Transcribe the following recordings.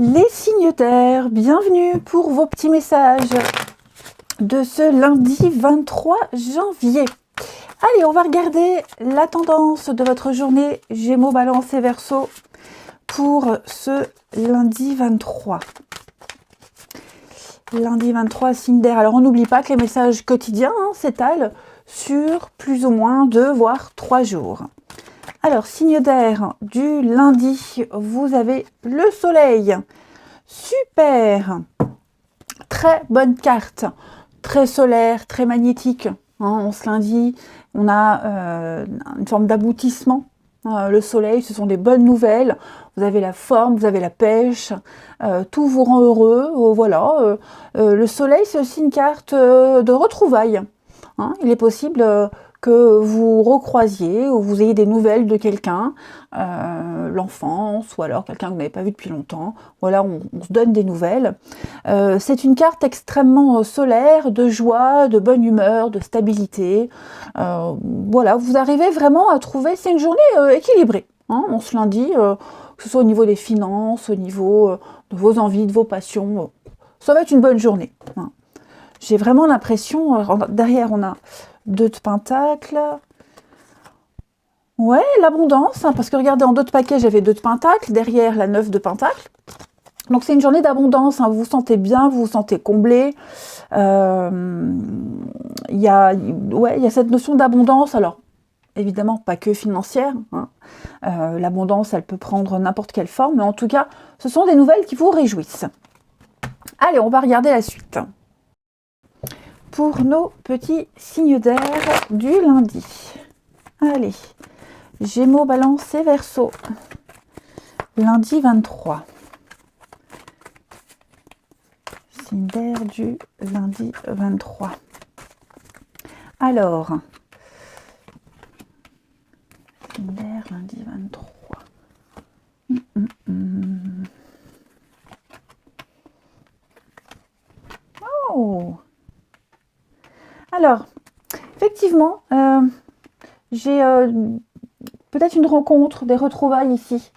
Les signes d'air, bienvenue pour vos petits messages de ce lundi 23 janvier. Allez, on va regarder la tendance de votre journée Gémeaux, Balance et Verseau pour ce lundi 23. Lundi 23, signe d'air. Alors, on n'oublie pas que les messages quotidiens s'étalent sur plus ou moins 2 voire 3 jours. Alors, signe d'air du lundi, vous avez le soleil. Super! Très bonne carte, très solaire, très magnétique. On ce lundi, on a une forme d'aboutissement. Le soleil, ce sont des bonnes nouvelles. Vous avez la forme, vous avez la pêche, tout vous rend heureux. Voilà. Le soleil, c'est aussi une carte de retrouvailles. Il est possible que vous recroisiez ou vous ayez des nouvelles de quelqu'un, l'enfance ou alors quelqu'un que vous n'avez pas vu depuis longtemps. Voilà, on se donne des nouvelles. C'est une carte extrêmement solaire, de joie, de bonne humeur, de stabilité. Voilà, vous arrivez vraiment à trouver, c'est une journée équilibrée. On se lundi, que ce soit au niveau des finances, au niveau de vos envies, de vos passions. Ça va être une bonne journée. J'ai vraiment l'impression, derrière on a 2 de Pentacles. Ouais, l'abondance, parce que regardez, en 2 de paquet, j'avais 2 de Pentacles, derrière la 9 de Pentacles. Donc c'est une journée d'abondance, vous vous sentez bien, vous vous sentez comblé. Il y a cette notion d'abondance, alors évidemment pas que financière. L'abondance, elle peut prendre n'importe quelle forme, mais en tout cas, ce sont des nouvelles qui vous réjouissent. Allez, on va regarder la suite. Pour nos petits signes d'air du lundi. Allez, Gémeaux, Balance et Verseau. Lundi 23. Signe d'air du lundi 23. Alors, signe d'air lundi 23. Oh! Alors, effectivement, j'ai peut-être une rencontre, des retrouvailles ici.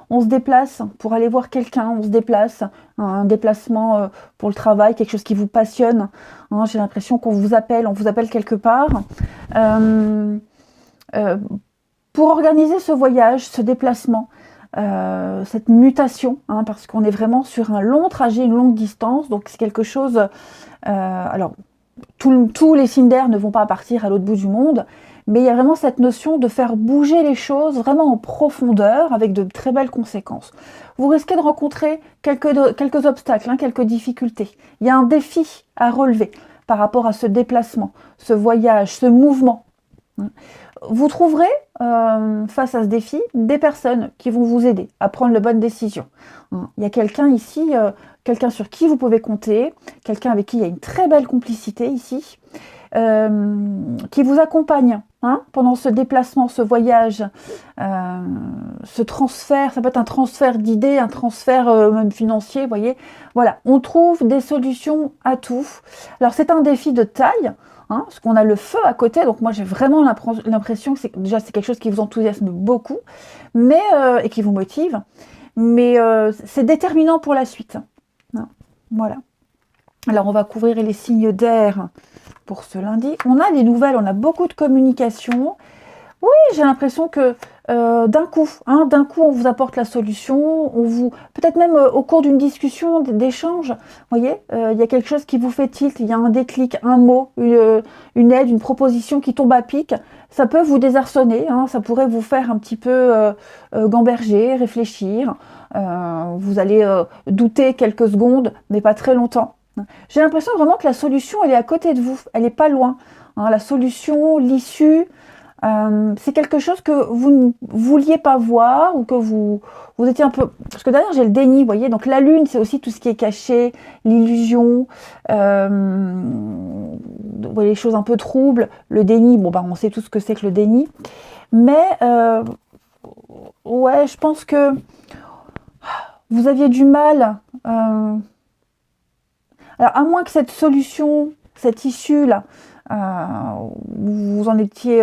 On se déplace pour aller voir quelqu'un, on se déplace, un déplacement pour le travail, quelque chose qui vous passionne. J'ai l'impression qu'on vous appelle, on vous appelle quelque part. Pour organiser ce voyage, ce déplacement, cette mutation, parce qu'on est vraiment sur un long trajet, une longue distance, donc c'est quelque chose... alors, tous les signes d'air ne vont pas partir à l'autre bout du monde, mais il y a vraiment cette notion de faire bouger les choses vraiment en profondeur avec de très belles conséquences. Vous risquez de rencontrer quelques obstacles, quelques difficultés. Il y a un défi à relever par rapport à ce déplacement, ce voyage, ce mouvement. Vous trouverez, face à ce défi, des personnes qui vont vous aider à prendre les bonnes décisions. Il y a quelqu'un ici, quelqu'un sur qui vous pouvez compter, quelqu'un avec qui il y a une très belle complicité ici, qui vous accompagne pendant ce déplacement, ce voyage, ce transfert. Ça peut être un transfert d'idées, un transfert même financier, vous voyez. Voilà, on trouve des solutions à tout. Alors c'est un défi de taille, parce qu'on a le feu à côté, donc moi j'ai vraiment l'impression que c'est quelque chose qui vous enthousiasme beaucoup, mais, et qui vous motive, mais c'est déterminant pour la suite. Voilà. Alors on va couvrir les signes d'air pour ce lundi. On a des nouvelles, on a beaucoup de communication. Oui, j'ai l'impression que d'un coup, on vous apporte la solution, on vous, peut-être même au cours d'une discussion, d'échange, vous voyez, il y a quelque chose qui vous fait tilt, il y a un déclic, un mot, une aide, une proposition qui tombe à pic. Ça peut vous désarçonner, ça pourrait vous faire un petit peu gamberger, réfléchir. Vous allez douter quelques secondes, mais pas très longtemps. J'ai l'impression vraiment que la solution, elle est à côté de vous, elle n'est pas loin. La solution, l'issue, c'est quelque chose que vous ne vouliez pas voir ou que vous étiez un peu... Parce que derrière, j'ai le déni, vous voyez. Donc la lune, c'est aussi tout ce qui est caché, l'illusion, vous voyez, les choses un peu troubles. Le déni, on sait tout ce que c'est que le déni. Mais, ouais, je pense que vous aviez du mal... Alors, à moins que cette solution, cette issue-là, vous en étiez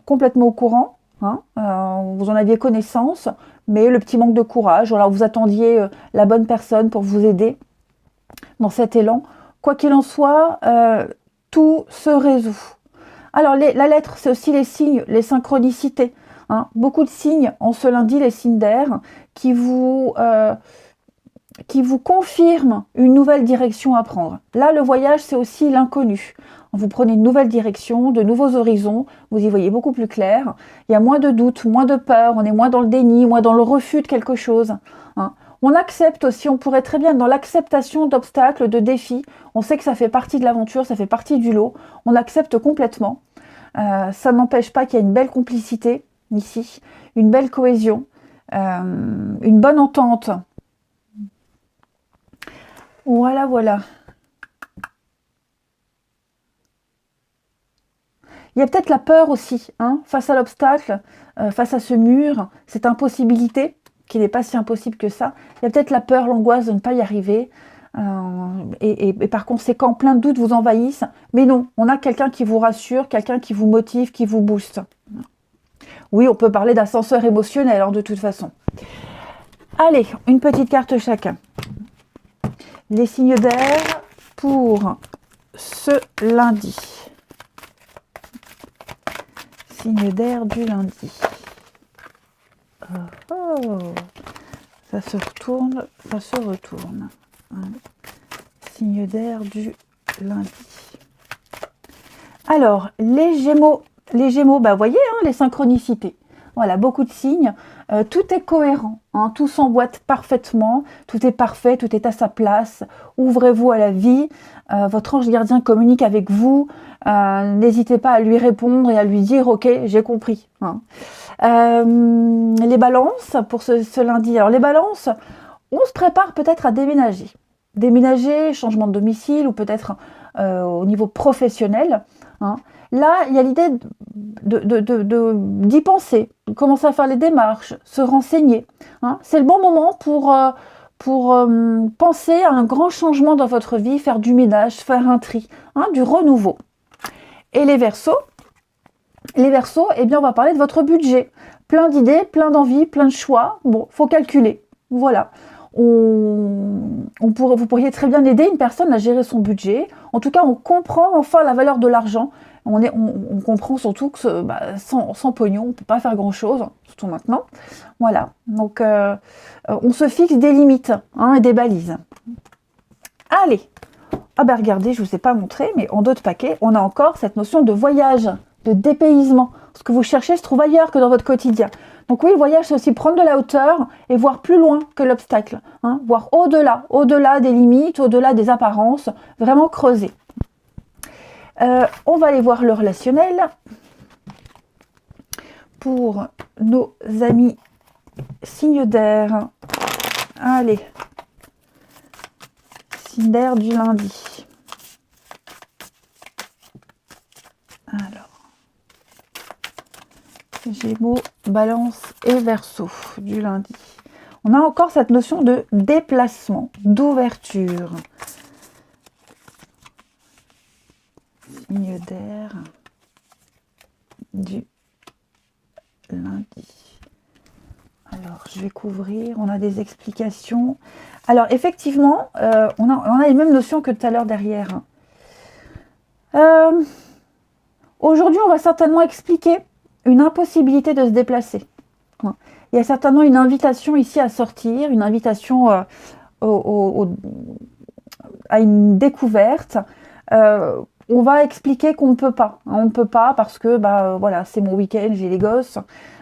complètement au courant, vous en aviez connaissance, mais le petit manque de courage, voilà, vous attendiez la bonne personne pour vous aider dans cet élan. Quoi qu'il en soit, tout se résout. Alors, la lettre, c'est aussi les signes, les synchronicités. Hein. Beaucoup de signes en ce lundi, les signes d'air, qui vous confirment une nouvelle direction à prendre. Là, le voyage, c'est aussi l'inconnu. Vous prenez une nouvelle direction, de nouveaux horizons, vous y voyez beaucoup plus clair. Il y a moins de doutes, moins de peur, on est moins dans le déni, moins dans le refus de quelque chose. Hein. On accepte aussi, on pourrait très bien être dans l'acceptation d'obstacles, de défis. On sait que ça fait partie de l'aventure, ça fait partie du lot. On accepte complètement. Ça n'empêche pas qu'il y a une belle complicité ici, une belle cohésion, une bonne entente. Voilà, voilà. Il y a peut-être la peur aussi, hein, face à l'obstacle, face à ce mur, cette impossibilité, qui n'est pas si impossible que ça. Il y a peut-être la peur, l'angoisse de ne pas y arriver, et par conséquent, plein de doutes vous envahissent. Mais non, on a quelqu'un qui vous rassure, quelqu'un qui vous motive, qui vous booste. Oui, on peut parler d'ascenseur émotionnel, hein, de toute façon. Allez, une petite carte chacun. Les signes d'air pour ce lundi. Signe d'air du lundi. Oh, ça se retourne, ça se retourne. Signe d'air du lundi. Alors, les Gémeaux, bah, vous voyez, hein, les synchronicités. Voilà, beaucoup de signes. Tout est cohérent, hein, tout s'emboîte parfaitement, tout est parfait, tout est à sa place. Ouvrez-vous à la vie. Votre ange gardien communique avec vous. N'hésitez pas à lui répondre et à lui dire « Ok, j'ai compris. Hein ». Les balances pour ce lundi. Alors les balances, on se prépare peut-être à déménager. Déménager, changement de domicile ou peut-être au niveau professionnel. Hein. Là, il y a l'idée d'y penser, de commencer à faire les démarches, se renseigner. Hein. C'est le bon moment pour penser à un grand changement dans votre vie, faire du ménage, faire un tri, hein, du renouveau. Et les Verseaux, eh bien, on va parler de votre budget. Plein d'idées, plein d'envies, plein de choix. Bon, faut calculer. Voilà. Vous pourriez très bien aider une personne à gérer son budget. En tout cas, on comprend enfin la valeur de l'argent. On comprend surtout que sans pognon, on ne peut pas faire grand-chose, surtout maintenant. Voilà. Donc, on se fixe des limites, hein, et des balises. Allez. Ah ben regardez, je ne vous ai pas montré, mais en d'autres paquets, on a encore cette notion de voyage, de dépaysement. Ce que vous cherchez se trouve ailleurs que dans votre quotidien. Donc oui, le voyage, c'est aussi prendre de la hauteur et voir plus loin que l'obstacle. Hein, voir au-delà des limites, au-delà des apparences, vraiment creuser. On va aller voir le relationnel. Pour nos amis signes d'air. Allez. Signe d'air du lundi. Alors. Gémeaux, Balance et Verseau du lundi. On a encore cette notion de déplacement, d'ouverture. Signe d'air du lundi. Alors, je vais couvrir. On a des explications. Alors, effectivement, on a les mêmes notions que tout à l'heure derrière. Aujourd'hui, on va certainement expliquer une impossibilité de se déplacer. Il y a certainement une invitation ici à sortir, une invitation à une découverte. On va expliquer qu'on ne peut pas. On ne peut pas parce que voilà, c'est mon week-end, j'ai les gosses.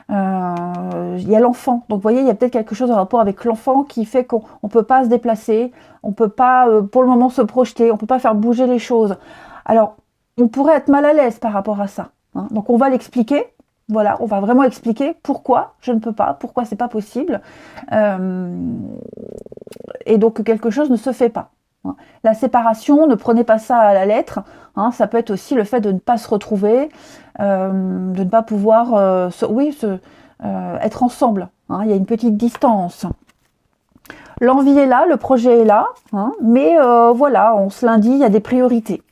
Il y a l'enfant. Donc vous voyez, il y a peut-être quelque chose en rapport avec l'enfant qui fait qu'on ne peut pas se déplacer, on ne peut pas pour le moment se projeter, on ne peut pas faire bouger les choses. Alors, on pourrait être mal à l'aise par rapport à ça. Hein. Donc on va l'expliquer. Voilà, on va vraiment expliquer pourquoi je ne peux pas, pourquoi c'est pas possible. Et donc quelque chose ne se fait pas. Hein. La séparation, ne prenez pas ça à la lettre. Hein, ça peut être aussi le fait de ne pas se retrouver, de ne pas pouvoir être ensemble. Hein, il y a une petite distance. L'envie est là, le projet est là, hein, mais voilà, on se lundi, il y a des priorités.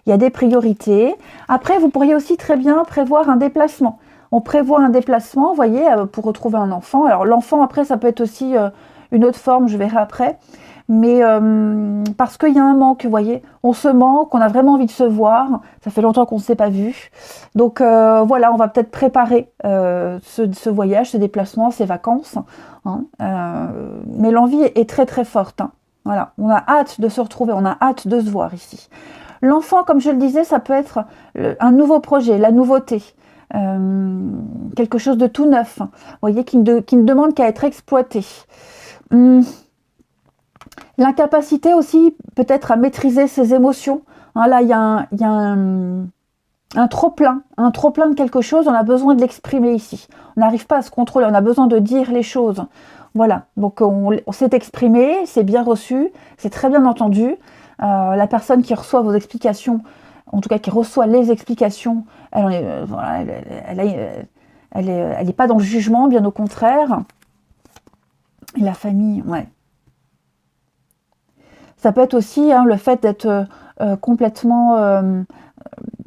Il y a des priorités. Après, vous pourriez aussi très bien prévoir un déplacement. On prévoit un déplacement, vous voyez, pour retrouver un enfant. Alors l'enfant, après, ça peut être aussi une autre forme, je verrai après. Mais parce qu'il y a un manque, vous voyez. On se manque, on a vraiment envie de se voir. Ça fait longtemps qu'on ne s'est pas vu. Donc voilà, on va peut-être préparer ce voyage, ce déplacement, ces vacances. Hein. Mais l'envie est très très forte. Hein. Voilà, on a hâte de se retrouver, on a hâte de se voir ici. L'enfant, comme je le disais, ça peut être un nouveau projet, la nouveauté. Quelque chose de tout neuf, hein, vous voyez, qui ne demande qu'à être exploité. L'incapacité aussi, peut-être, à maîtriser ses émotions. Hein, là, il y a un trop-plein de quelque chose, on a besoin de l'exprimer ici. On n'arrive pas à se contrôler, on a besoin de dire les choses. Voilà, donc on s'est exprimé, c'est bien reçu, c'est très bien entendu. La personne qui reçoit vos explications, en tout cas qui reçoit les explications, elle est pas dans le jugement, bien au contraire. Et la famille, ouais. Ça peut être aussi le fait d'être complètement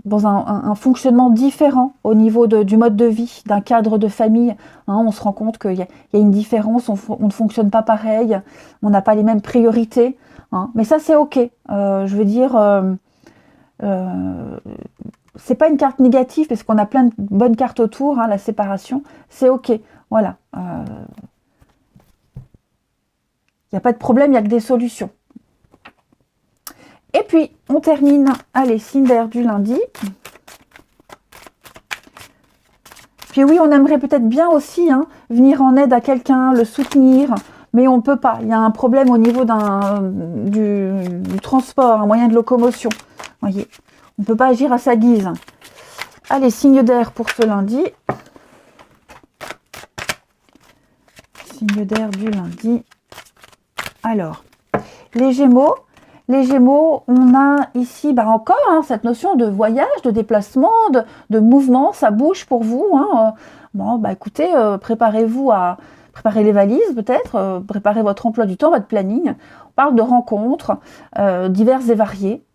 dans un fonctionnement différent au niveau du mode de vie, d'un cadre de famille. Hein, on se rend compte qu'il y a une différence, on ne fonctionne pas pareil, on n'a pas les mêmes priorités. Hein, mais ça, c'est OK. Je veux dire, c'est pas une carte négative parce qu'on a plein de bonnes cartes autour, hein, la séparation. C'est OK. Voilà. Il n'y a pas de problème, il n'y a que des solutions. Et puis, on termine, allez, signe d'air du lundi. Puis oui, on aimerait peut-être bien aussi venir en aide à quelqu'un, le soutenir, mais on ne peut pas. Il y a un problème au niveau du transport, un moyen de locomotion. Voyez, on ne peut pas agir à sa guise. Allez, signe d'air pour ce lundi. Signe d'air du lundi. Alors, les Gémeaux. Les Gémeaux, on a ici encore cette notion de voyage, de déplacement, de mouvement, ça bouge pour vous. Bon, écoutez, préparez-vous à préparer les valises peut-être, préparez votre emploi du temps, votre planning. On parle de rencontres diverses et variées.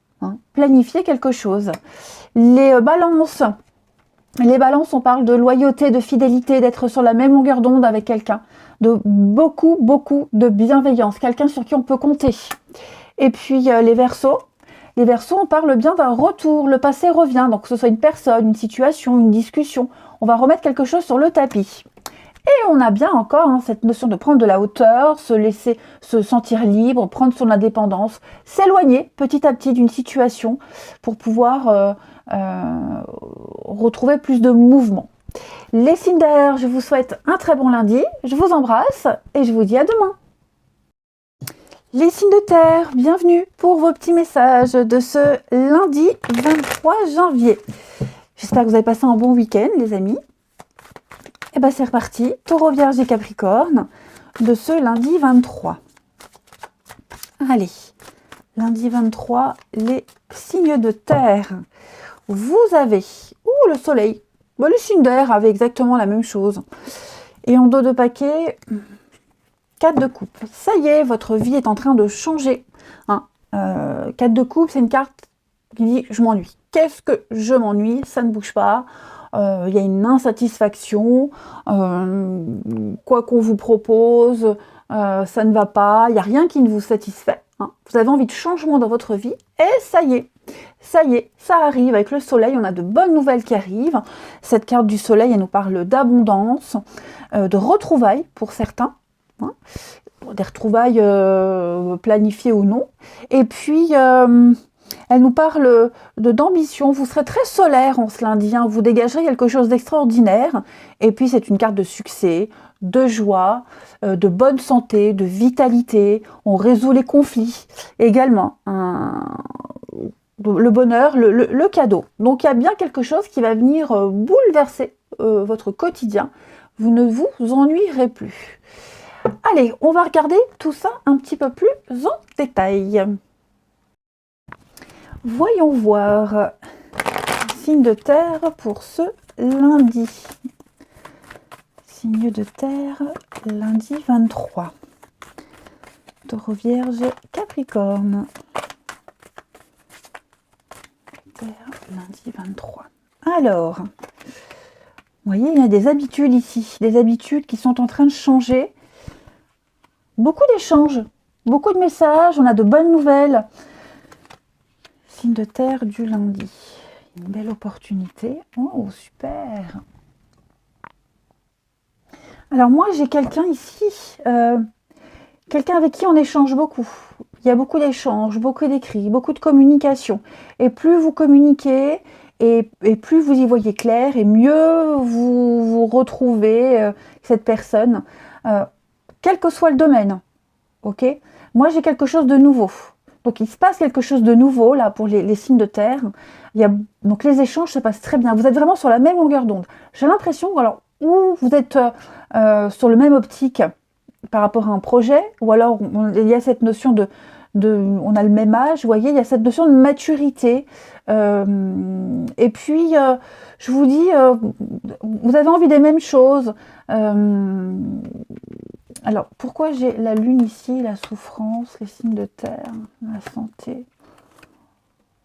Planifiez quelque chose. Les balances, on parle de loyauté, de fidélité, d'être sur la même longueur d'onde avec quelqu'un, de beaucoup, beaucoup de bienveillance, quelqu'un sur qui on peut compter. Et puis les Verseaux, on parle bien d'un retour, le passé revient, donc que ce soit une personne, une situation, une discussion, on va remettre quelque chose sur le tapis. Et on a bien encore cette notion de prendre de la hauteur, se laisser se sentir libre, prendre son indépendance, s'éloigner petit à petit d'une situation pour pouvoir retrouver plus de mouvement. Les signes d'air, je vous souhaite un très bon lundi, je vous embrasse et je vous dis à demain. Les signes de terre, bienvenue pour vos petits messages de ce lundi 23 janvier. J'espère que vous avez passé un bon week-end, les amis. Et bien c'est reparti, Taureau, Vierge et Capricorne de ce lundi 23. Allez, lundi 23, les signes de terre. Vous avez, le soleil. Bon, les signes d'air avaient exactement la même chose. Et en dos de paquet... 4 de coupe. Ça y est, votre vie est en train de changer. 4 de coupe, c'est une carte qui dit « je m'ennuie ». Qu'est-ce que je m'ennuie? Ça ne bouge pas. Il y a une insatisfaction. Quoi qu'on vous propose, ça ne va pas. Il n'y a rien qui ne vous satisfait. Vous avez envie de changement dans votre vie. Et ça y est, ça arrive. Avec le soleil, on a de bonnes nouvelles qui arrivent. Cette carte du soleil, elle nous parle d'abondance, de retrouvailles pour certains. Des retrouvailles planifiées ou non. Et puis, elle nous parle d'ambition. Vous serez très solaire en ce lundi. Vous dégagerez quelque chose d'extraordinaire. Et puis, c'est une carte de succès, de joie, de bonne santé, de vitalité. On résout les conflits. Également, le bonheur, le cadeau. Donc, il y a bien quelque chose qui va venir bouleverser votre quotidien. Vous ne vous ennuierez plus. Allez, on va regarder tout ça un petit peu plus en détail. Voyons voir. Signe de terre pour ce lundi. Signe de terre, lundi 23. Taureau, Vierge, Capricorne. Terre, lundi 23. Alors, Vous voyez, il y a des habitudes ici, des habitudes qui sont en train de changer. Beaucoup d'échanges, beaucoup de messages, on a de bonnes nouvelles. Signe de terre du lundi. Une belle opportunité. Oh, super. Alors moi, j'ai quelqu'un ici, quelqu'un avec qui on échange beaucoup. Il y a beaucoup d'échanges, beaucoup d'écrits, beaucoup de communication. Et plus vous communiquez, et plus vous y voyez clair, et mieux vous retrouvez cette personne, quel que soit le domaine. Ok ? Moi, j'ai quelque chose de nouveau. Donc, il se passe quelque chose de nouveau, là, pour les signes de terre. Donc, les échanges se passent très bien. Vous êtes vraiment sur la même longueur d'onde. J'ai l'impression, alors, ou vous êtes sur le même optique par rapport à un projet, ou alors il y a cette notion on a le même âge, vous voyez, il y a cette notion de maturité. Et puis, je vous dis, vous avez envie des mêmes choses. Alors, pourquoi j'ai la lune ici, la souffrance, les signes de terre, la santé?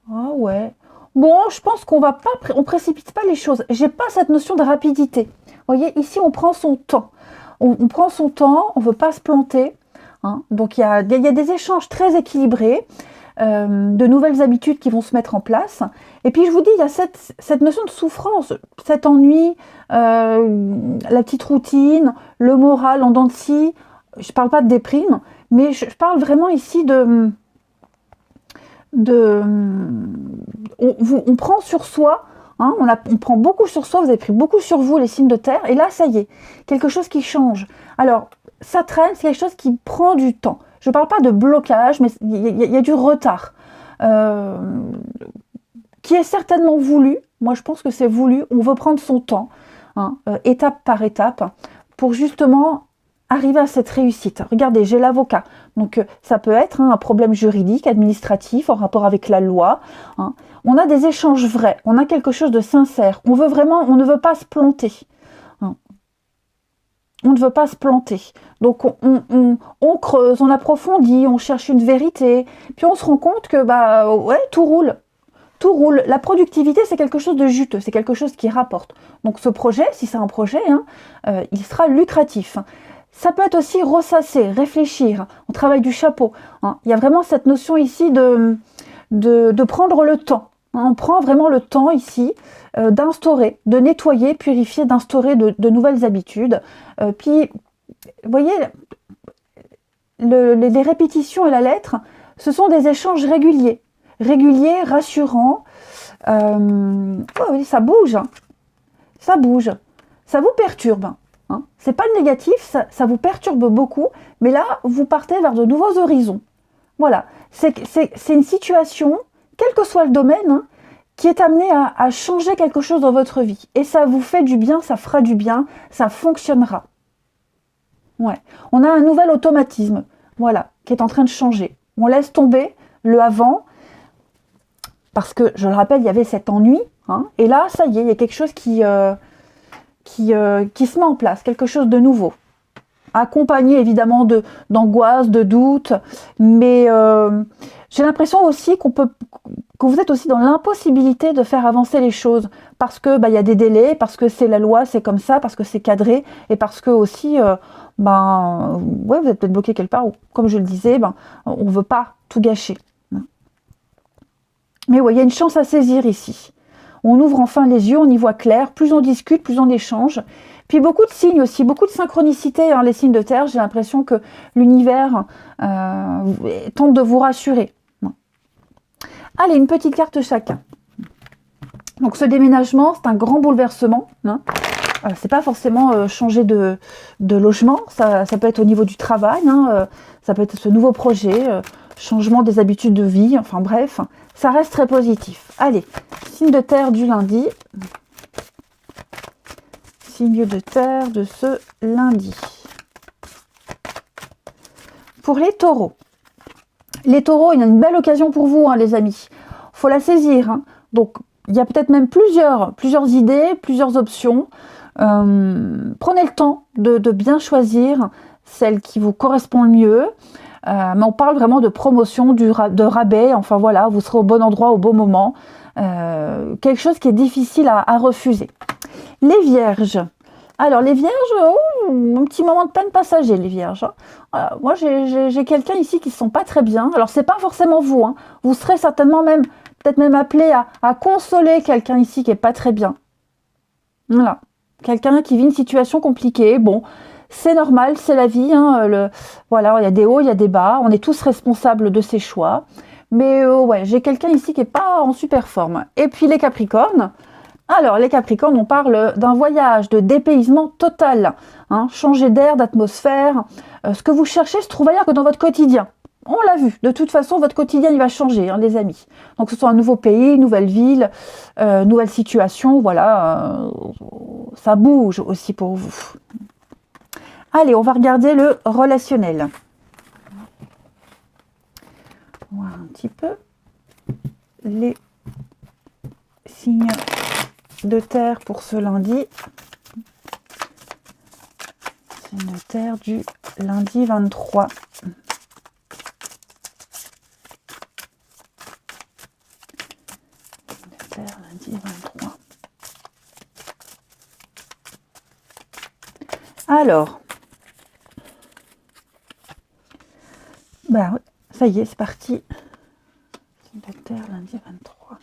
Ah ouais. Bon, je pense qu'on va pas, on précipite pas les choses. J'ai pas cette notion de rapidité. Vous voyez, ici, on prend son temps. On prend son temps, on veut pas se planter. Hein. Donc, il y a des échanges très équilibrés, de nouvelles habitudes qui vont se mettre en place. Et puis, je vous dis, il y a cette notion de souffrance, cet ennui, la petite routine, le moral en dents de scie. Je parle pas de déprime, mais je parle vraiment ici on prend sur soi, hein, on prend beaucoup sur soi, vous avez pris beaucoup sur vous les signes de terre, et là ça y est, quelque chose qui change. Alors ça traîne, c'est quelque chose qui prend du temps. Je ne parle pas de blocage, mais il y a du retard, qui est certainement voulu. Moi je pense que c'est voulu, on veut prendre son temps, hein, étape par étape, pour justement arriver à cette réussite. Regardez, j'ai l'avocat. Donc, ça peut être un problème juridique, administratif, en rapport avec la loi. Hein. On a des échanges vrais. On a quelque chose de sincère. On ne veut pas se planter. Hein. On ne veut pas se planter. Donc, on creuse, on approfondit, on cherche une vérité. Puis, on se rend compte que, ouais, tout roule. Tout roule. La productivité, c'est quelque chose de juteux. C'est quelque chose qui rapporte. Donc, ce projet, si c'est un projet, hein, il sera lucratif. Ça peut être aussi ressasser, réfléchir, on travaille du chapeau. Hein. Il y a vraiment cette notion ici de prendre le temps. Hein. On prend vraiment le temps ici d'instaurer, de nettoyer, purifier, d'instaurer de nouvelles habitudes. Puis, vous voyez, les répétitions et la lettre, ce sont des échanges réguliers, rassurants. Oui, ça bouge, hein. Ça bouge, ça vous perturbe. Hein. C'est pas le négatif, ça vous perturbe beaucoup, mais là, vous partez vers de nouveaux horizons. Voilà, c'est une situation, quel que soit le domaine, hein, qui est amenée à changer quelque chose dans votre vie. Et ça vous fait du bien, ça fera du bien, ça fonctionnera. Ouais. On a un nouvel automatisme, voilà, qui est en train de changer. On laisse tomber le avant, parce que, je le rappelle, il y avait cet ennui, hein, et là, ça y est, il y a quelque chose qui se met en place, quelque chose de nouveau. Accompagné évidemment d'angoisse, de doute, mais j'ai l'impression aussi que vous êtes aussi dans l'impossibilité de faire avancer les choses, parce que y a des délais, parce que c'est la loi, c'est comme ça, parce que c'est cadré, et parce que aussi, ouais, vous êtes peut-être bloqué quelque part, ou comme je le disais, on ne veut pas tout gâcher. Mais ouais, il y a une chance à saisir ici. On ouvre enfin les yeux, on y voit clair, plus on discute, plus on échange. Puis beaucoup de signes aussi, beaucoup de synchronicité, hein, les signes de terre. J'ai l'impression que l'univers tente de vous rassurer. Allez, une petite carte chacun. Donc ce déménagement, c'est un grand bouleversement. Hein. C'est pas forcément changer de logement, ça peut être au niveau du travail, hein, ça peut être ce nouveau projet, changement des habitudes de vie, enfin bref, ça reste très positif. Allez, signe de terre du lundi. Signe de terre de ce lundi. Pour les taureaux. Les taureaux, il y a une belle occasion pour vous, hein, les amis. Il faut la saisir. Hein. Donc, il y a peut-être même plusieurs idées, plusieurs options. Prenez le temps de bien choisir celle qui vous correspond le mieux. Mais on parle vraiment de promotion, de rabais. Enfin voilà, vous serez au bon endroit au bon moment. Quelque chose qui est difficile à refuser. Les vierges. Alors, les vierges, un petit moment de peine passager, les vierges. Moi, j'ai quelqu'un ici qui ne se sent pas très bien. Alors, c'est pas forcément vous. Hein. Vous serez certainement même, peut-être même appelé à consoler quelqu'un ici qui n'est pas très bien. Voilà. Quelqu'un qui vit une situation compliquée. Bon, c'est normal, c'est la vie. Hein, voilà, il y a des hauts, il y a des bas. On est tous responsables de ses choix. Mais ouais, j'ai quelqu'un ici qui n'est pas en super forme. Et puis les Capricornes. Alors, les Capricornes, on parle d'un voyage, de dépaysement total. Hein, changer d'air, d'atmosphère. Ce que vous cherchez se trouve ailleurs que dans votre quotidien. On l'a vu. De toute façon, votre quotidien, il va changer, hein, les amis. Donc, ce soit un nouveau pays, nouvelle ville, nouvelle situation. Voilà, ça bouge aussi pour vous. Allez, on va regarder le relationnel. On va voir un petit peu les signes de terre pour ce lundi. Signe de terre du lundi 23. Signe de terre lundi 23. Alors, bah ça y est, c'est parti. Signe de terre lundi 23.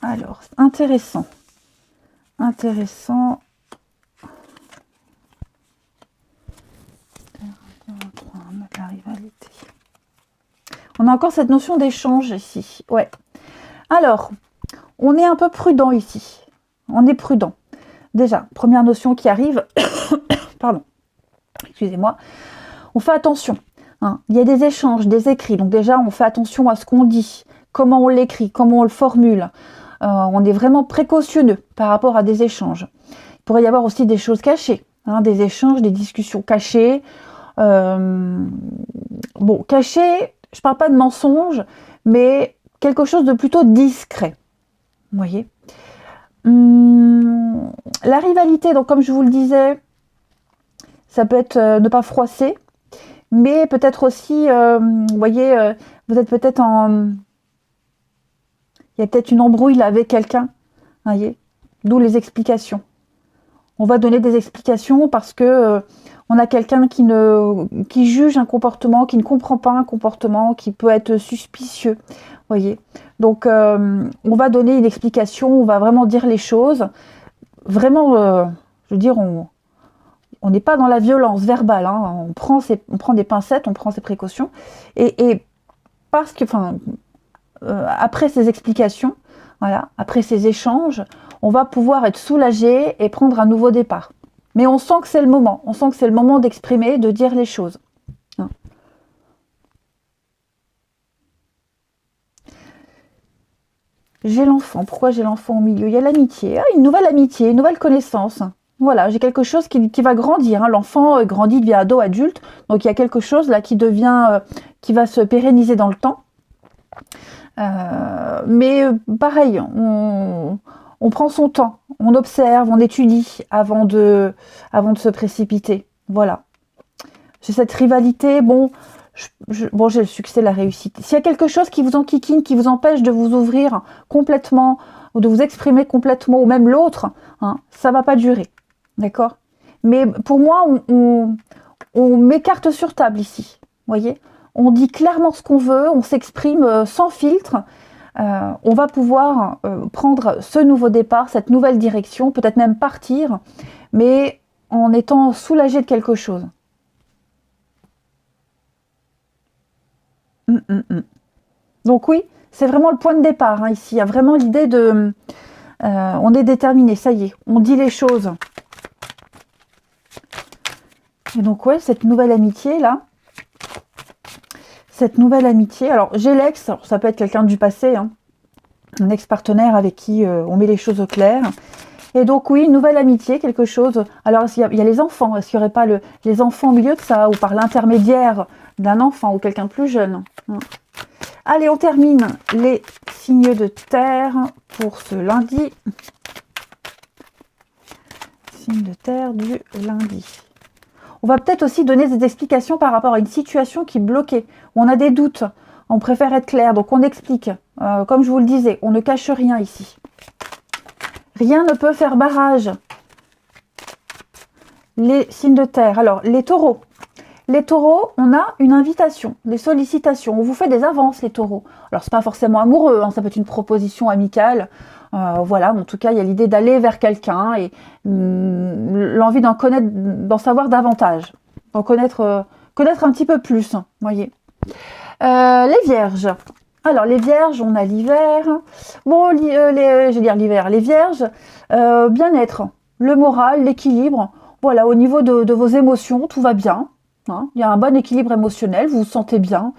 Alors, intéressant. Intéressant. La rivalité. On a encore cette notion d'échange ici. Ouais. Alors, on est un peu prudent ici. On est prudent. Déjà, première notion qui arrive. Pardon. Excusez-moi. On fait attention. Hein. Il y a des échanges, des écrits. Donc déjà, on fait attention à ce qu'on dit, comment on l'écrit, comment on le formule. On est vraiment précautionneux par rapport à des échanges. Il pourrait y avoir aussi des choses cachées. Hein, des échanges, des discussions cachées. Bon, caché, je parle pas de mensonge, mais quelque chose de plutôt discret. Vous voyez, la rivalité, donc comme je vous le disais, ça peut être ne pas froisser, mais peut-être aussi, vous voyez, vous êtes peut-être en... Il y a peut-être une embrouille là avec quelqu'un, vous voyez, d'où les explications. On va donner des explications parce que on a quelqu'un qui juge un comportement, qui ne comprend pas un comportement, qui peut être suspicieux, voyez. Donc, on va donner une explication, on va vraiment dire les choses. Vraiment, je veux dire, on n'est pas dans la violence verbale. Hein. On prend des pincettes, on prend ses précautions. Et parce que, après ces explications, voilà, après ces échanges, on va pouvoir être soulagé et prendre un nouveau départ. Mais on sent que c'est le moment. On sent que c'est le moment d'exprimer, de dire les choses. Hein. J'ai l'enfant. Pourquoi j'ai l'enfant au milieu? Il y a l'amitié. Ah, une nouvelle amitié, une nouvelle connaissance. Voilà, j'ai quelque chose qui va grandir. Hein. L'enfant grandit, devient ado, adulte. Donc il y a quelque chose là qui devient, qui va se pérenniser dans le temps. Mais pareil, on prend son temps, on observe, on étudie avant de se précipiter. Voilà. J'ai cette rivalité, bon, j'ai le succès, la réussite. S'il y a quelque chose qui vous enquiquine, qui vous empêche de vous ouvrir complètement, ou de vous exprimer complètement, ou même l'autre, hein, ça ne va pas durer. D'accord? Mais pour moi, on met carte sur table ici. Vous voyez? On dit clairement ce qu'on veut, on s'exprime sans filtre. On va pouvoir prendre ce nouveau départ, cette nouvelle direction, peut-être même partir, mais en étant soulagé de quelque chose. Donc oui, c'est vraiment le point de départ. Hein, ici, il y a vraiment l'idée de... on est déterminé, ça y est, on dit les choses. Et donc ouais, cette nouvelle amitié là, cette nouvelle amitié, alors j'ai l'ex, ça peut être quelqu'un du passé, hein, un ex-partenaire avec qui on met les choses au clair. Et donc oui, une nouvelle amitié, quelque chose. Alors il y a les enfants, est-ce qu'il n'y aurait pas les enfants au milieu de ça, ou par l'intermédiaire d'un enfant ou quelqu'un de plus jeune? Allez, on termine les signes de terre pour ce lundi. Signe de terre du lundi. On va peut-être aussi donner des explications par rapport à une situation qui est bloquée, où on a des doutes, on préfère être clair, donc on explique. Comme je vous le disais, on ne cache rien ici. Rien ne peut faire barrage. Les signes de terre. Alors, les taureaux. Les taureaux, on a une invitation, des sollicitations. On vous fait des avances, les taureaux. Alors, c'est pas forcément amoureux, hein, ça peut être une proposition amicale. Voilà, en tout cas, il y a l'idée d'aller vers quelqu'un et l'envie d'en connaître, d'en savoir davantage. D'en connaître, connaître un petit peu plus, voyez. Les vierges. Alors, les vierges, on a l'hiver. Bon, je vais dire l'hiver. Les vierges, bien-être, le moral, l'équilibre. Voilà, au niveau de vos émotions, tout va bien. Hein. Il y a un bon équilibre émotionnel, vous vous sentez bien.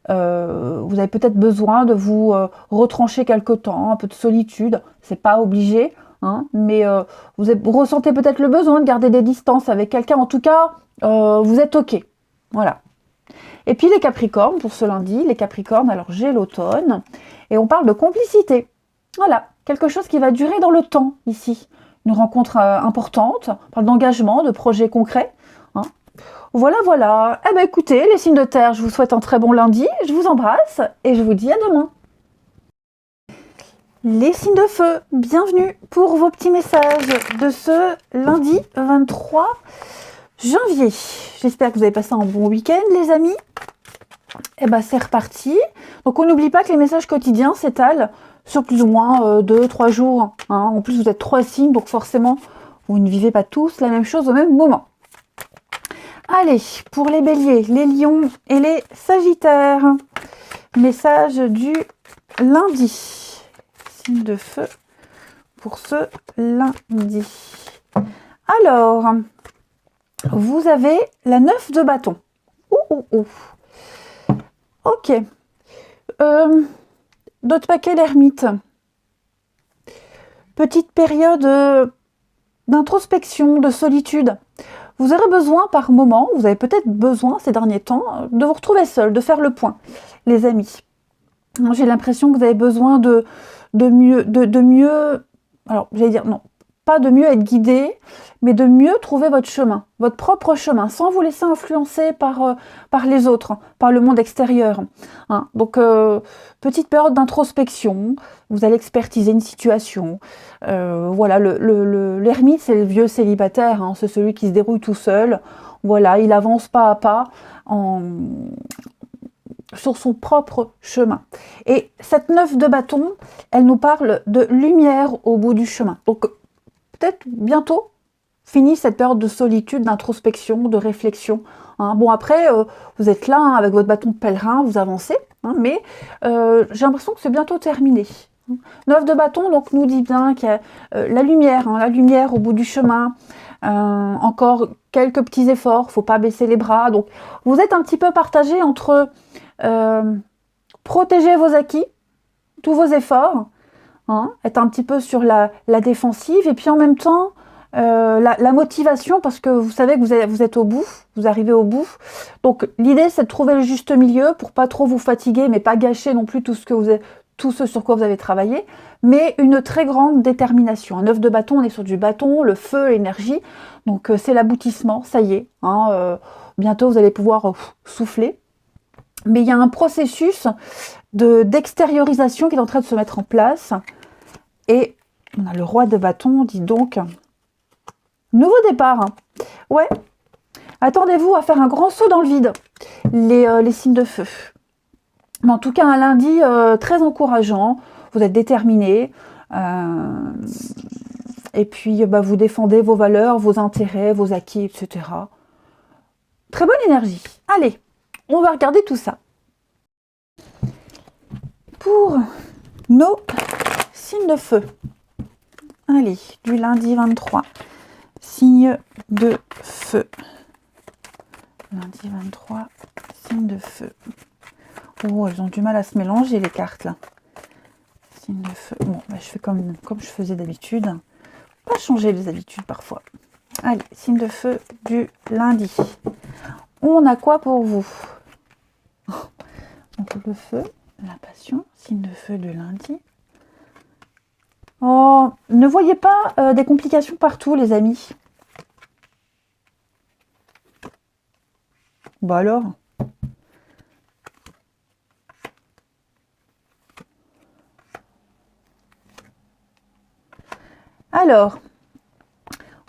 Vous avez peut-être besoin de vous retrancher quelque temps, un peu de solitude. C'est pas obligé, hein, mais vous ressentez peut-être le besoin de garder des distances avec quelqu'un. En tout cas, vous êtes OK. Voilà. Et puis les Capricornes, pour ce lundi, les Capricornes, alors j'ai l'automne, et on parle de complicité. Voilà, quelque chose qui va durer dans le temps, ici. Une rencontre importante, on parle d'engagement, de projets concrets. Hein. Voilà, voilà. Eh bien écoutez, les signes de terre, je vous souhaite un très bon lundi, je vous embrasse, et je vous dis à demain. Les signes de feu, bienvenue pour vos petits messages de ce lundi 23 janvier. J'espère que vous avez passé un bon week-end, les amis. Et ben c'est reparti. Donc on n'oublie pas que les messages quotidiens s'étalent sur plus ou moins 2-3 jours. Hein. En plus, vous êtes 3 signes, donc forcément, vous ne vivez pas tous la même chose au même moment. Allez, pour les béliers, les lions et les sagittaires. Message du lundi. Signe de feu pour ce lundi. Alors, vous avez la 9 de bâton. Ok. D'autres paquets d'ermite. Petite période d'introspection, de solitude. Vous aurez besoin par moment, vous avez peut-être besoin ces derniers temps, de vous retrouver seul, de faire le point, les amis. J'ai l'impression que vous avez besoin de mieux, alors j'allais dire non, pas de mieux être guidé, mais de mieux trouver votre chemin, votre propre chemin, sans vous laisser influencer par les autres, par le monde extérieur. Hein. Donc, petite période d'introspection, vous allez expertiser une situation. Voilà, l'ermite, c'est le vieux célibataire, hein, c'est celui qui se déroule tout seul. Voilà, il avance pas à pas sur son propre chemin. Et cette 9 de bâton, elle nous parle de lumière au bout du chemin. Donc, peut-être bientôt, fini cette période de solitude, d'introspection, de réflexion. Hein. Bon, après, vous êtes là, hein, avec votre bâton de pèlerin, vous avancez, hein, mais j'ai l'impression que c'est bientôt terminé. 9 de bâton, donc, nous dit bien qu'il y a la lumière au bout du chemin. Encore quelques petits efforts, faut pas baisser les bras. Donc, vous êtes un petit peu partagé entre protéger vos acquis, tous vos efforts, hein, être un petit peu sur la défensive, et puis en même temps, la motivation, parce que vous savez que vous êtes au bout, vous arrivez au bout. Donc l'idée, c'est de trouver le juste milieu pour pas trop vous fatiguer, mais pas gâcher non plus tout ce sur quoi vous avez travaillé, mais une très grande détermination. Un œuf de bâton, on est sur du bâton, le feu, l'énergie, donc c'est l'aboutissement, ça y est. Hein, bientôt, vous allez pouvoir souffler. Mais il y a un processus d'extériorisation qui est en train de se mettre en place. Et on a le roi de bâton, dit donc, nouveau départ. Hein. Ouais, attendez-vous à faire un grand saut dans le vide, les signes de feu. Mais en tout cas, un lundi très encourageant, vous êtes déterminés, et puis vous défendez vos valeurs, vos intérêts, vos acquis, etc. Très bonne énergie. Allez, on va regarder tout ça. Pour nos signes de feu. Allez, du lundi 23. Signe de feu. Lundi 23, signe de feu. Oh, elles ont du mal à se mélanger, les cartes, là. Signe de feu. Bon, je fais comme je faisais d'habitude. Pas changer les habitudes, parfois. Allez, signe de feu du lundi. On a quoi pour vous? Donc, le feu, la passion, signe de feu de lundi. Oh, ne voyez pas des complications partout, les amis. Bah alors. Alors,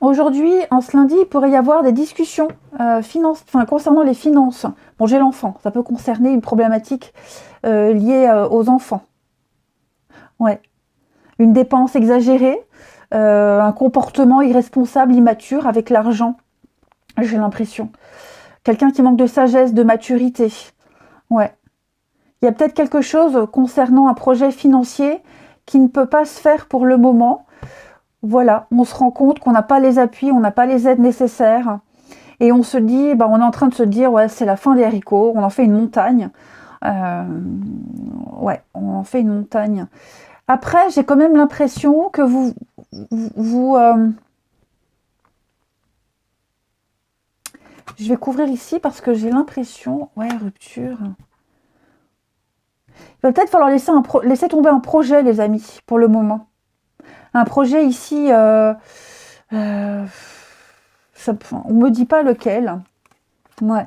aujourd'hui, en ce lundi, il pourrait y avoir des discussions concernant les finances. Bon, j'ai l'enfant, ça peut concerner une problématique liée aux enfants. Ouais. Une dépense exagérée, un comportement irresponsable, immature avec l'argent, j'ai l'impression. Quelqu'un qui manque de sagesse, de maturité. Ouais. Il y a peut-être quelque chose concernant un projet financier qui ne peut pas se faire pour le moment. Voilà, on se rend compte qu'on n'a pas les appuis, on n'a pas les aides nécessaires. Et on se dit, on est en train de se dire, ouais, c'est la fin des haricots, on en fait une montagne. Ouais, on en fait une montagne. Après, j'ai quand même l'impression que je vais couvrir ici parce que j'ai l'impression... Ouais, rupture. Il va peut-être falloir laisser tomber un projet, les amis, pour le moment. Un projet ici... on me dit pas lequel. Ouais,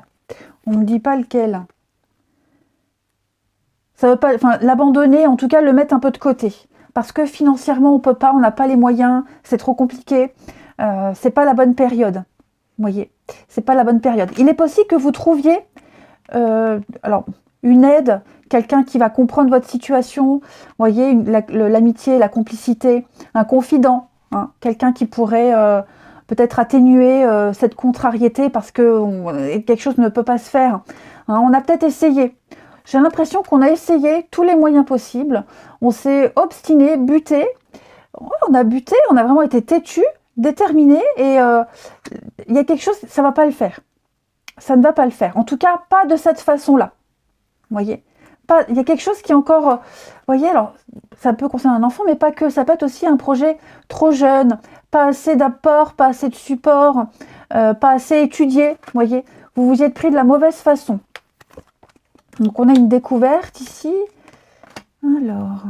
on me dit pas lequel. Ça veut pas... Enfin, l'abandonner, en tout cas, le mettre un peu de côté. Parce que financièrement, on peut pas, on n'a pas les moyens, c'est trop compliqué. C'est pas la bonne période. Vous voyez, c'est pas la bonne période. Il est possible que vous trouviez alors une aide, quelqu'un qui va comprendre votre situation, vous voyez, l'amitié, la complicité, un confident, hein, quelqu'un qui pourrait peut-être atténuer cette contrariété parce que quelque chose ne peut pas se faire. Hein, on a peut-être essayé. J'ai l'impression qu'on a essayé tous les moyens possibles. On s'est obstiné, buté. Ouais, on a buté, on a vraiment été têtu, déterminé, et il y a quelque chose, ça ne va pas le faire. Ça ne va pas le faire. En tout cas, pas de cette façon-là. Vous voyez, il y a quelque chose qui est encore... Vous voyez, alors, ça peut concerner un enfant, mais pas que. Ça peut être aussi un projet trop jeune, pas assez d'apport, pas assez de support, pas assez étudié. Vous voyez, vous vous y êtes pris de la mauvaise façon. Donc, on a une découverte ici. Alors,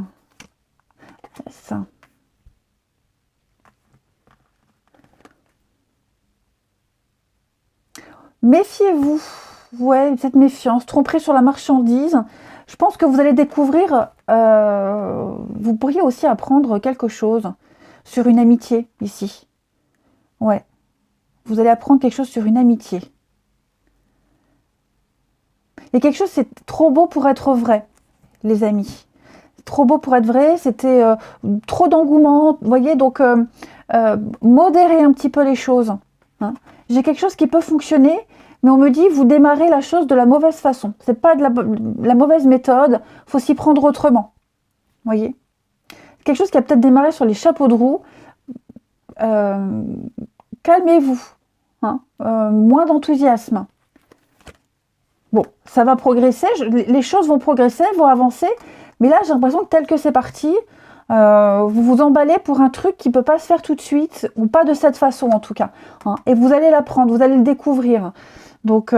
ça. Méfiez-vous. Ouais, cette méfiance, tromperie sur la marchandise. Je pense que vous allez découvrir, vous pourriez aussi apprendre quelque chose sur une amitié ici. Ouais, vous allez apprendre quelque chose sur une amitié. Et quelque chose, c'est trop beau pour être vrai, les amis. Trop beau pour être vrai, c'était trop d'engouement, vous voyez, donc modérez un petit peu les choses. Hein. J'ai quelque chose qui peut fonctionner, mais on me dit, vous démarrez la chose de la mauvaise façon. C'est pas de la mauvaise méthode, il faut s'y prendre autrement. Vous voyez, quelque chose qui a peut-être démarré sur les chapeaux de roue. Calmez-vous. Hein, moins d'enthousiasme. Bon, ça va progresser, les choses vont progresser, vont avancer, mais là, j'ai l'impression que tel que c'est parti, vous vous emballez pour un truc qui ne peut pas se faire tout de suite, ou pas de cette façon en tout cas. Hein, et vous allez l'apprendre, vous allez le découvrir. Donc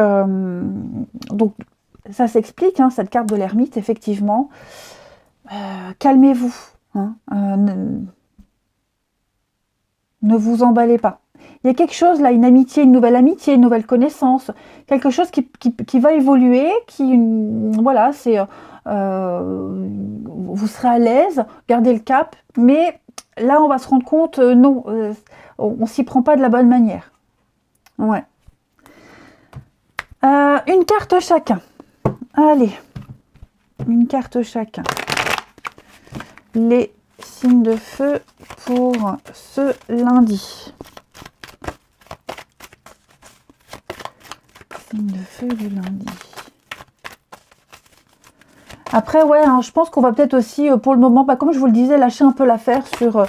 ça s'explique, hein, cette carte de l'ermite, effectivement. Calmez-vous. Hein, ne vous emballez pas. Il y a quelque chose là, une amitié, une nouvelle connaissance, quelque chose qui va évoluer, voilà, c'est... vous serez à l'aise, gardez le cap, mais là on va se rendre compte, non, on s'y prend pas de la bonne manière. Ouais. Une carte chacun. Allez, une carte chacun. Les signes de feu pour ce lundi. Signes de feu du lundi. Après, ouais, hein, je pense qu'on va peut-être aussi, pour le moment, comme je vous le disais, lâcher un peu l'affaire sur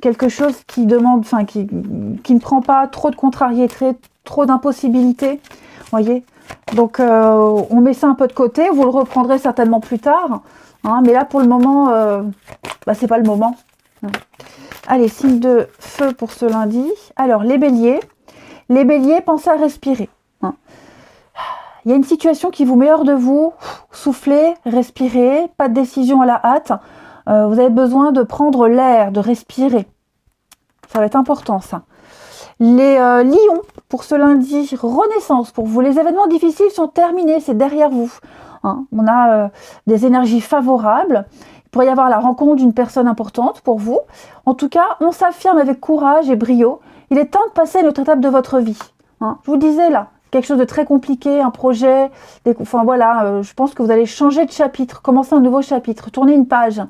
quelque chose qui demande, qui ne prend pas trop de contrariété, trop d'impossibilités. Vous voyez, donc on met ça un peu de côté, vous le reprendrez certainement plus tard. Hein, mais là, pour le moment, c'est pas le moment. Allez, signe de feu pour ce lundi. Alors, les béliers. Les béliers, pensez à respirer. Hein. Il y a une situation qui vous met hors de vous. Soufflez, respirez, pas de décision à la hâte. Vous avez besoin de prendre l'air, de respirer. Ça va être important, ça. Les lions, pour ce lundi, renaissance pour vous. Les événements difficiles sont terminés, c'est derrière vous. Hein. On a des énergies favorables. pourrait y avoir la rencontre d'une personne importante pour vous. En tout cas, on s'affirme avec courage et brio. Il est temps de passer à une autre étape de votre vie. Hein. Je vous disais là, quelque chose de très compliqué, un projet, enfin voilà, je pense que vous allez changer de chapitre, commencer un nouveau chapitre, tourner une page.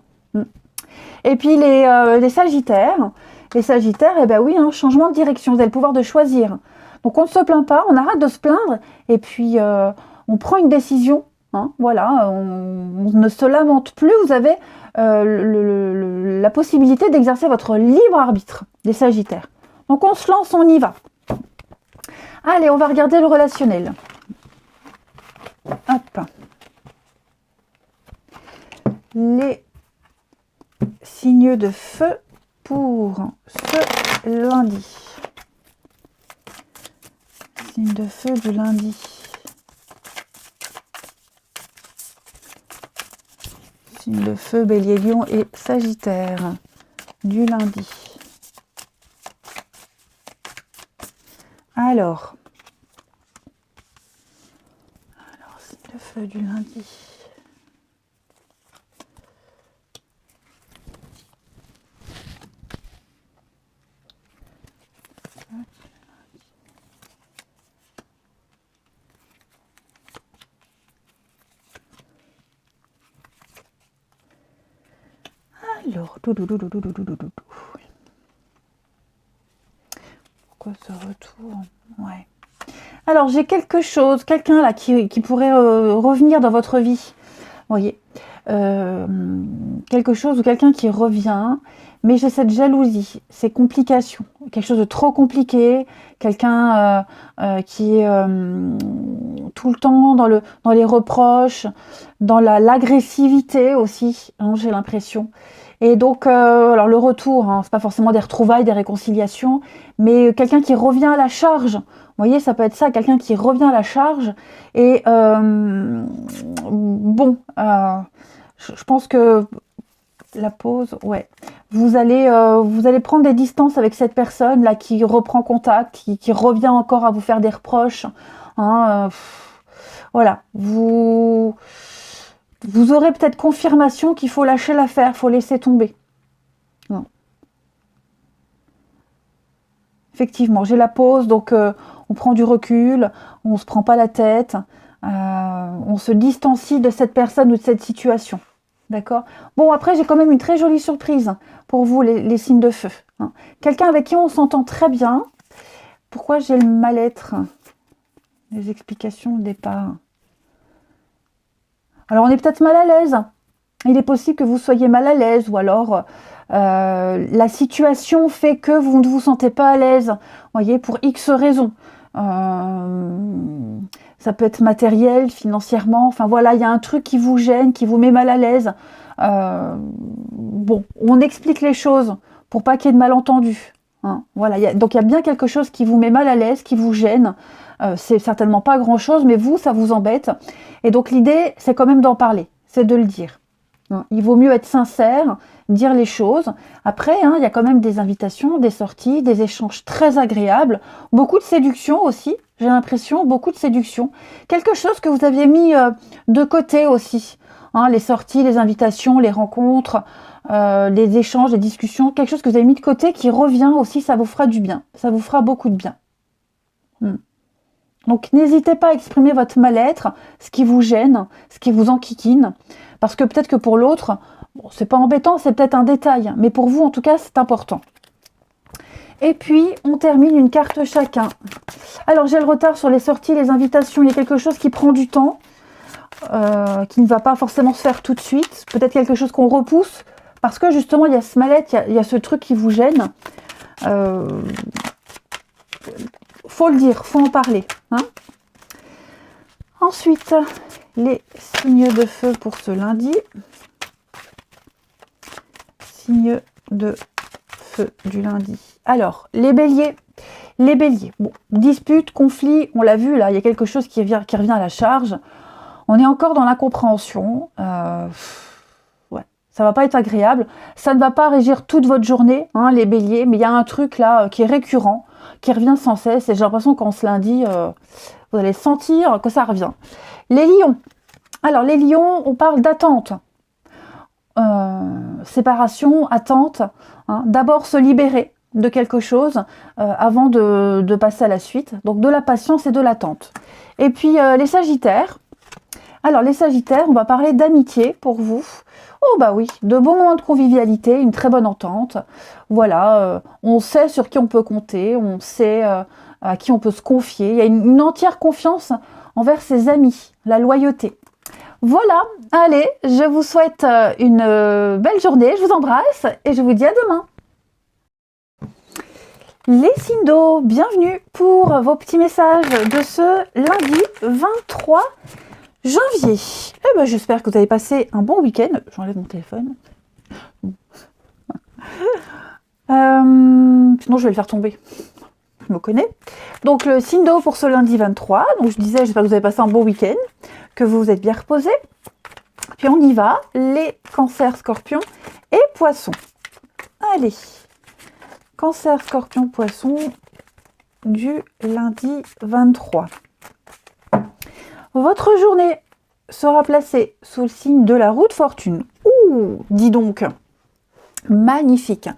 Et puis les Sagittaires, eh ben oui, changement de direction, vous avez le pouvoir de choisir. Donc on ne se plaint pas, on arrête de se plaindre, et puis on prend une décision. Voilà, on ne se lamente plus, vous avez la possibilité d'exercer votre libre arbitre, des Sagittaires. Donc on se lance, on y va. Allez, on va regarder le relationnel. Hop. Les signes de feu pour ce lundi. Signe de feu du lundi. Signe de feu, Bélier, Lion et Sagittaire du lundi. Alors, signe de feu du lundi. Alors, pourquoi ce retour? Ouais. Alors, j'ai quelque chose, quelqu'un là qui pourrait revenir dans votre vie. Vous voyez, quelque chose ou quelqu'un qui revient, mais j'ai cette jalousie, ces complications, quelque chose de trop compliqué, quelqu'un qui est tout le temps dans les reproches, dans l'agressivité aussi, j'ai l'impression. Et donc, alors le retour, c'est pas forcément des retrouvailles, des réconciliations, mais quelqu'un qui revient à la charge. Vous voyez, ça peut être ça, quelqu'un qui revient à la charge. Et bon, je pense que la pause, ouais. Vous allez prendre des distances avec cette personne là qui reprend contact, qui revient encore à vous faire des reproches. Voilà, vous aurez peut-être confirmation qu'il faut lâcher l'affaire, il faut laisser tomber. Non. Effectivement, j'ai la pause, donc on prend du recul, on ne se prend pas la tête, on se distancie de cette personne ou de cette situation. D'accord? Bon, après, j'ai quand même une très jolie surprise pour vous, les signes de feu. Quelqu'un avec qui on s'entend très bien. Pourquoi j'ai le mal-être? Les explications au départ. Alors, on est peut-être mal à l'aise. Il est possible que vous soyez mal à l'aise, ou alors la situation fait que vous ne vous sentez pas à l'aise, voyez, pour X raisons. Ça peut être matériel, financièrement, enfin voilà, il y a un truc qui vous gêne, qui vous met mal à l'aise. Bon, on explique les choses pour pas qu'il y ait de malentendus. Voilà, donc il y a bien quelque chose qui vous met mal à l'aise, qui vous gêne. C'est certainement pas grand-chose, mais vous, ça vous embête. Et donc l'idée, c'est quand même d'en parler, c'est de le dire. Il vaut mieux être sincère, dire les choses. Après, il y a quand même des invitations, des sorties, des échanges très agréables. Beaucoup de séduction aussi, j'ai l'impression, beaucoup de séduction. Quelque chose que vous aviez mis de côté aussi. Les sorties, les invitations, les rencontres, les échanges, les discussions. Quelque chose que vous avez mis de côté qui revient aussi, ça vous fera du bien. Ça vous fera beaucoup de bien. Donc n'hésitez pas à exprimer votre mal-être, ce qui vous gêne, ce qui vous enquiquine. Parce que peut-être que pour l'autre, bon, c'est pas embêtant, c'est peut-être un détail. Mais pour vous, en tout cas, c'est important. Et puis, on termine une carte chacun. Alors, j'ai le retard sur les sorties, les invitations. Il y a quelque chose qui prend du temps, qui ne va pas forcément se faire tout de suite. Peut-être quelque chose qu'on repousse. Parce que justement, il y a ce mal-être, il y a ce truc qui vous gêne. Faut le dire, faut en parler. Ensuite, les signes de feu pour ce lundi. Signes de feu du lundi. Alors, les béliers. Les béliers. Bon, dispute, conflit, on l'a vu là, il y a quelque chose qui revient à la charge. On est encore dans l'incompréhension. Ouais, ça va pas être agréable. Ça ne va pas régir toute votre journée, les béliers, mais il y a un truc là qui est récurrent, qui revient sans cesse. Et j'ai l'impression qu'en ce lundi, vous allez sentir que ça revient. Les lions. Alors, les lions, on parle d'attente. séparation, attente, hein. D'abord se libérer de quelque chose avant de passer à la suite. Donc de la patience et de l'attente. Et puis les Sagittaires. Alors les Sagittaires, on va parler d'amitié pour vous. Oh bah oui, de bons moments de convivialité, une très bonne entente. Voilà, on sait sur qui on peut compter, on sait à qui on peut se confier. Il y a une entière confiance envers ses amis, la loyauté. Voilà, allez, je vous souhaite une belle journée, je vous embrasse et je vous dis à demain. Les signes d'eau, bienvenue pour vos petits messages de ce lundi 23 janvier. Eh ben, j'espère que vous avez passé un bon week-end. J'enlève mon téléphone. Sinon, je vais le faire tomber. Je me connais. Donc, le signe d'eau pour ce lundi 23. Donc, je disais, j'espère que vous avez passé un bon week-end, que vous vous êtes bien reposés. Puis, on y va. Les cancers, scorpions et poissons. Allez. Cancer, scorpion, poisson du lundi 23. Votre journée sera placée sous le signe de la roue de fortune. Ouh, dis donc, magnifique.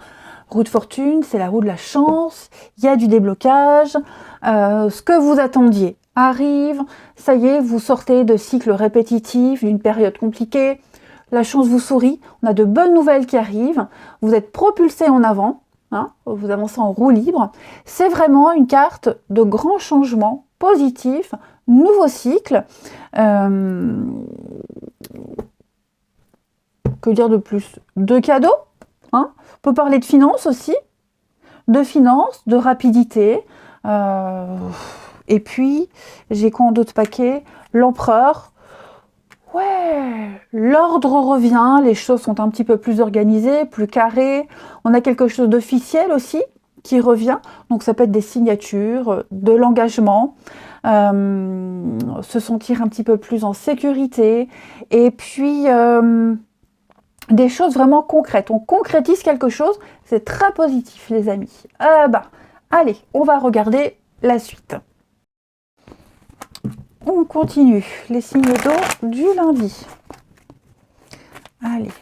Roue de fortune, c'est la roue de la chance, il y a du déblocage, ce que vous attendiez arrive, ça y est, vous sortez de cycles répétitifs, d'une période compliquée, la chance vous sourit, on a de bonnes nouvelles qui arrivent, vous êtes propulsé en avant, hein, vous avancez en roue libre, c'est vraiment une carte de grands changements positifs, nouveau cycle. Que dire de plus? De cadeaux, hein. On peut parler de finances aussi, de rapidité. Et puis, j'ai quoi en d'autres paquets? L'empereur. Ouais, l'ordre revient, les choses sont un petit peu plus organisées, plus carrées. On a quelque chose d'officiel aussi qui revient. Donc ça peut être des signatures, de l'engagement, se sentir un petit peu plus en sécurité. Et puis des choses vraiment concrètes. On concrétise quelque chose, c'est très positif les amis. Allez, on va regarder la suite. On continue les signes d'eau du lundi. Allez,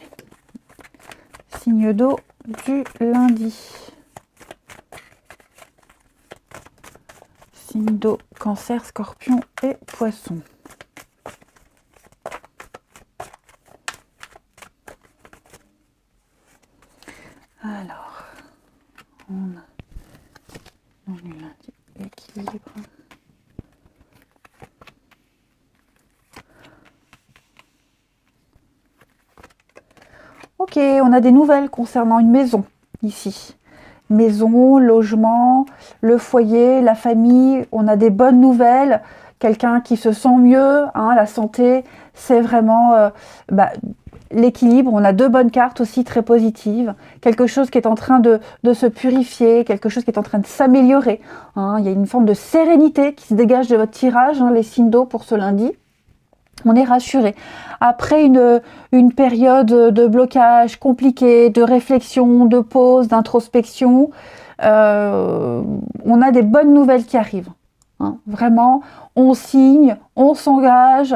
signe d'eau du lundi. Signe d'eau, cancer, scorpion et poisson. Alors, on a du lundi, équilibre. Ok, on a des nouvelles concernant une maison ici. Maison, logement, le foyer, la famille, on a des bonnes nouvelles. Quelqu'un qui se sent mieux, hein, la santé, c'est vraiment l'équilibre. On a deux bonnes cartes aussi très positives. Quelque chose qui est en train de se purifier, quelque chose qui est en train de s'améliorer. Hein. Il y a une forme de sérénité qui se dégage de votre tirage, hein, les signes d'eau pour ce lundi. On est rassuré. Après une période de blocage compliqué, de réflexion, de pause, d'introspection, on a des bonnes nouvelles qui arrivent. Hein. Vraiment, on signe, on s'engage,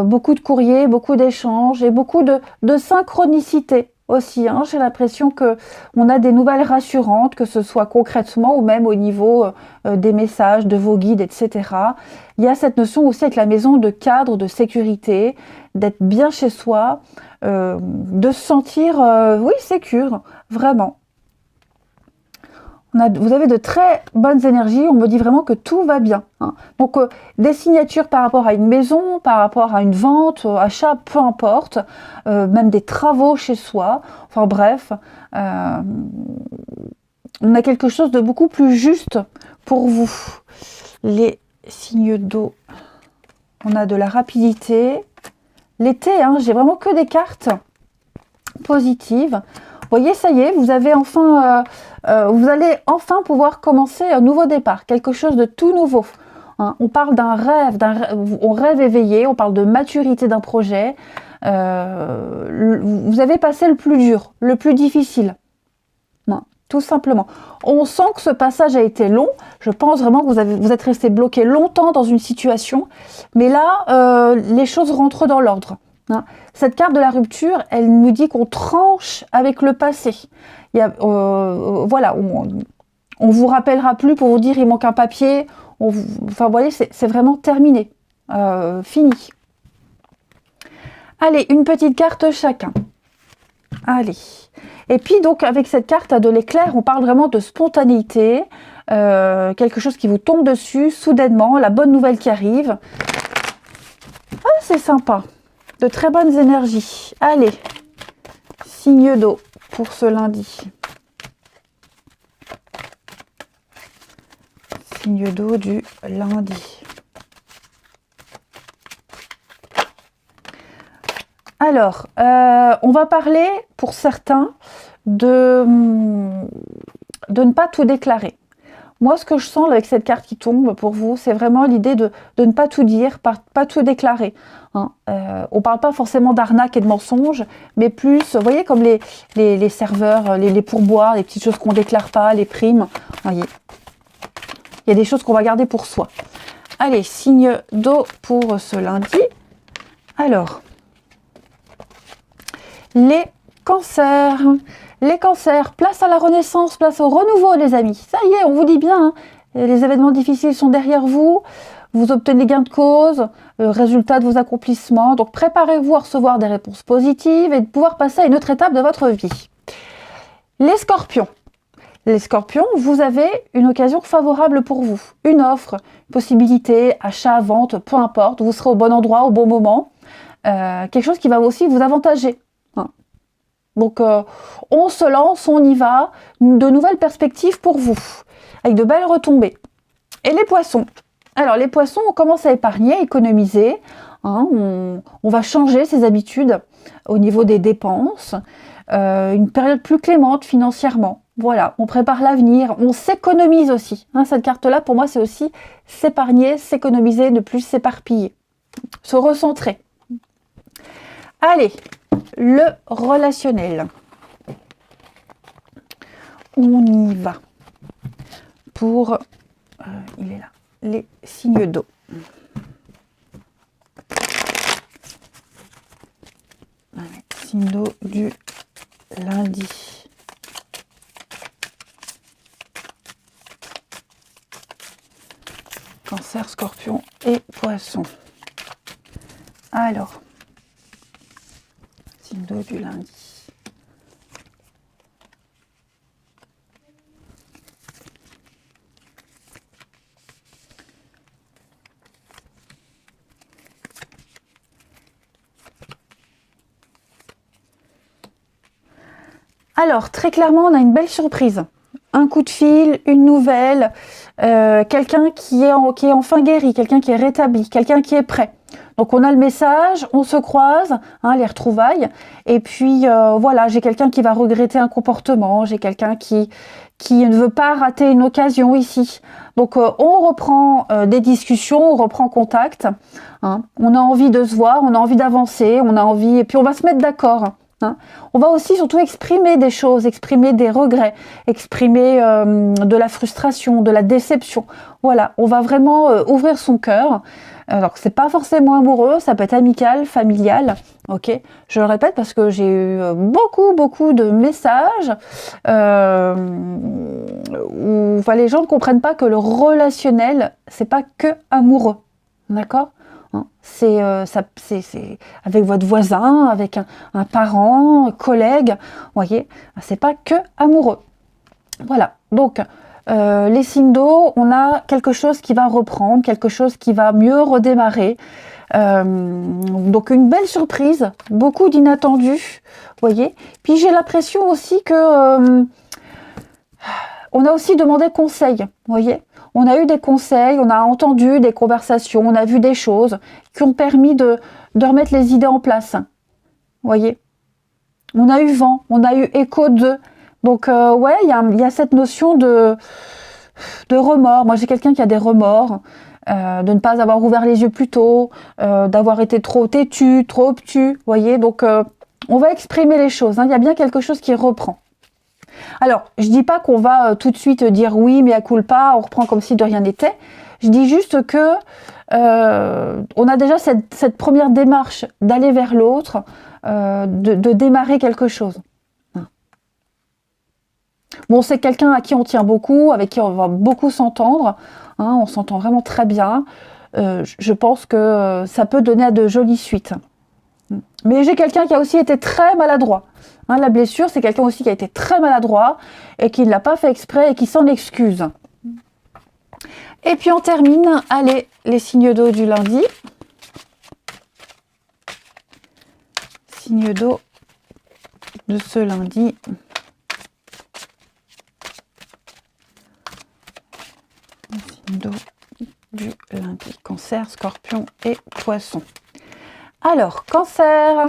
beaucoup de courriers, beaucoup d'échanges et beaucoup de synchronicité aussi. Hein. J'ai l'impression qu'on a des nouvelles rassurantes, que ce soit concrètement ou même au niveau des messages, de vos guides, etc. Il y a cette notion aussi avec la maison de cadre, de sécurité, d'être bien chez soi, de se sentir, oui, sécure, vraiment. Vous avez de très bonnes énergies, on me dit vraiment que tout va bien. Hein. Donc des signatures par rapport à une maison, par rapport à une vente, achat, peu importe, même des travaux chez soi, enfin bref, on a quelque chose de beaucoup plus juste pour vous. Les signes d'eau, on a de la rapidité. L'été, hein, j'ai vraiment que des cartes positives. Vous voyez, ça y est, vous allez enfin pouvoir commencer un nouveau départ, quelque chose de tout nouveau. Hein. On parle d'un rêve, on rêve éveillé, on parle de maturité d'un projet. Vous avez passé le plus dur, le plus difficile. Hein, tout simplement. On sent que ce passage a été long. Je pense vraiment que vous êtes resté bloqué longtemps dans une situation. Mais là, les choses rentrent dans l'ordre. hein. Cette carte de la rupture, elle nous dit qu'on tranche avec le passé. Il y a, voilà, on vous rappellera plus pour vous dire il manque un papier. Enfin, vous voyez, c'est vraiment terminé. Fini. Allez, une petite carte chacun. Allez. Et puis, donc, avec cette carte de l'éclair, on parle vraiment de spontanéité. Quelque chose qui vous tombe dessus, soudainement, la bonne nouvelle qui arrive. Ah, c'est sympa. De très bonnes énergies. Allez. Signe d'eau pour ce lundi. Signe d'eau du lundi. Alors, on va parler, pour certains, de ne pas tout déclarer. Moi, ce que je sens avec cette carte qui tombe pour vous, c'est vraiment l'idée de ne pas tout dire, pas tout déclarer. Hein. On ne parle pas forcément d'arnaque et de mensonges, mais plus, vous voyez, comme les serveurs, les pourboires, les petites choses qu'on ne déclare pas, les primes. Voyez, il y a des choses qu'on va garder pour soi. Allez, signe d'eau pour ce lundi. Alors, les cancers. Les cancers, place à la renaissance, place au renouveau, les amis. Ça y est, on vous dit bien, hein, les événements difficiles sont derrière vous, vous obtenez gain de cause, résultat de vos accomplissements. Donc, préparez-vous à recevoir des réponses positives et de pouvoir passer à une autre étape de votre vie. Les scorpions. Les scorpions, vous avez une occasion favorable pour vous. Une offre, une possibilité, achat, vente, peu importe. Vous serez au bon endroit, au bon moment. Quelque chose qui va aussi vous avantager. Donc, on se lance, on y va, de nouvelles perspectives pour vous, avec de belles retombées. Et les poissons. Alors, les poissons, on commence à épargner, à économiser. Hein, on va changer ses habitudes au niveau des dépenses. Une période plus clémente financièrement. Voilà, on prépare l'avenir, on s'économise aussi. Hein, cette carte-là, pour moi, c'est aussi s'épargner, s'économiser, ne plus s'éparpiller. Se recentrer. Allez, le relationnel. On y va. Pour, il est là, les signes d'eau. Signe d'eau du lundi. Cancer, Scorpion et Poisson. Alors, signe d'eau du lundi. Alors, très clairement, on a une belle surprise. Un coup de fil, une nouvelle, quelqu'un qui est enfin guéri, quelqu'un qui est rétabli, quelqu'un qui est prêt. Donc, on a le message, on se croise, hein, les retrouvailles. Et puis, voilà, j'ai quelqu'un qui va regretter un comportement, j'ai quelqu'un qui ne veut pas rater une occasion ici. Donc, on reprend des discussions, on reprend contact. Hein. On a envie de se voir, on a envie d'avancer, on a envie... Et puis, on va se mettre d'accord. Hein. On va aussi surtout exprimer des choses, exprimer des regrets, exprimer de la frustration, de la déception. Voilà, on va vraiment ouvrir son cœur. Alors, c'est pas forcément amoureux, ça peut être amical, familial, ok. Je le répète parce que j'ai eu beaucoup de messages où enfin, les gens ne comprennent pas que le relationnel, c'est pas que amoureux, d'accord. C'est avec votre voisin, avec un parent, un collègue, vous voyez, c'est pas que amoureux. Voilà, donc les signes d'eau, on a quelque chose qui va reprendre, quelque chose qui va mieux redémarrer. Donc une belle surprise, beaucoup d'inattendus, vous voyez. Puis j'ai l'impression aussi que on a aussi demandé conseil, vous voyez. On a eu des conseils, on a entendu des conversations, on a vu des choses qui ont permis de remettre les idées en place. Vous voyez, on a eu vent, on a eu écho d'eux. Donc, ouais, il y a cette notion de remords. Moi, j'ai quelqu'un qui a des remords, de ne pas avoir ouvert les yeux plus tôt, d'avoir été trop têtu, trop obtus. Vous voyez, donc, on va exprimer les choses. Hein. Il y a bien quelque chose qui reprend. Alors, je dis pas qu'on va tout de suite dire oui, mais à culpa, on reprend comme si de rien n'était. Je dis juste que on a déjà cette première démarche d'aller vers l'autre, de démarrer quelque chose. Bon, c'est quelqu'un à qui on tient beaucoup, avec qui on va beaucoup s'entendre, hein, on s'entend vraiment très bien. Je pense que ça peut donner à de jolies suites. Mais j'ai quelqu'un qui a aussi été très maladroit. Hein, la blessure, c'est quelqu'un aussi qui a été très maladroit et qui ne l'a pas fait exprès et qui s'en excuse. Et puis on termine, allez, les signes d'eau du lundi. Signes d'eau de ce lundi. Signes d'eau du lundi. Cancer, Scorpion et Poisson. Alors, Cancer,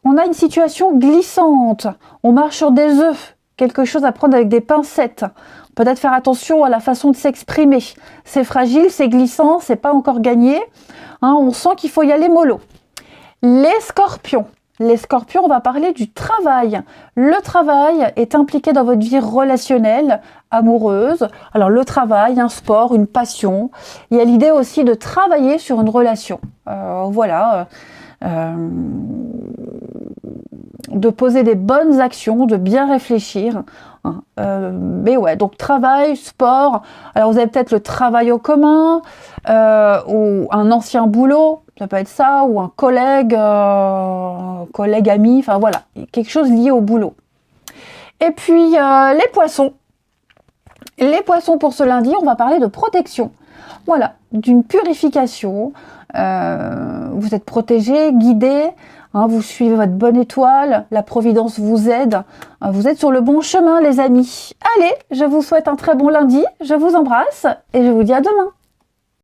on a une situation glissante. On marche sur des œufs. Quelque chose à prendre avec des pincettes. Peut-être faire attention à la façon de s'exprimer. C'est fragile, c'est glissant, c'est pas encore gagné. Hein, on sent qu'il faut y aller mollo. Les Scorpions. Les Scorpions, on va parler du travail. Le travail est impliqué dans votre vie relationnelle, amoureuse. Alors le travail, un sport, une passion. Il y a l'idée aussi de travailler sur une relation. Voilà. De poser des bonnes actions, de bien réfléchir. Mais ouais, donc travail, sport. Alors vous avez peut-être le travail au commun, ou un ancien boulot, ça peut être ça, ou un collègue, ami, enfin voilà, quelque chose lié au boulot. Et puis les poissons. Les poissons pour ce lundi, on va parler de protection. Voilà, d'une purification. Vous êtes protégé, guidé. Hein, vous suivez votre bonne étoile, la Providence vous aide. Vous êtes sur le bon chemin, les amis. Allez, je vous souhaite un très bon lundi. Je vous embrasse et je vous dis à demain.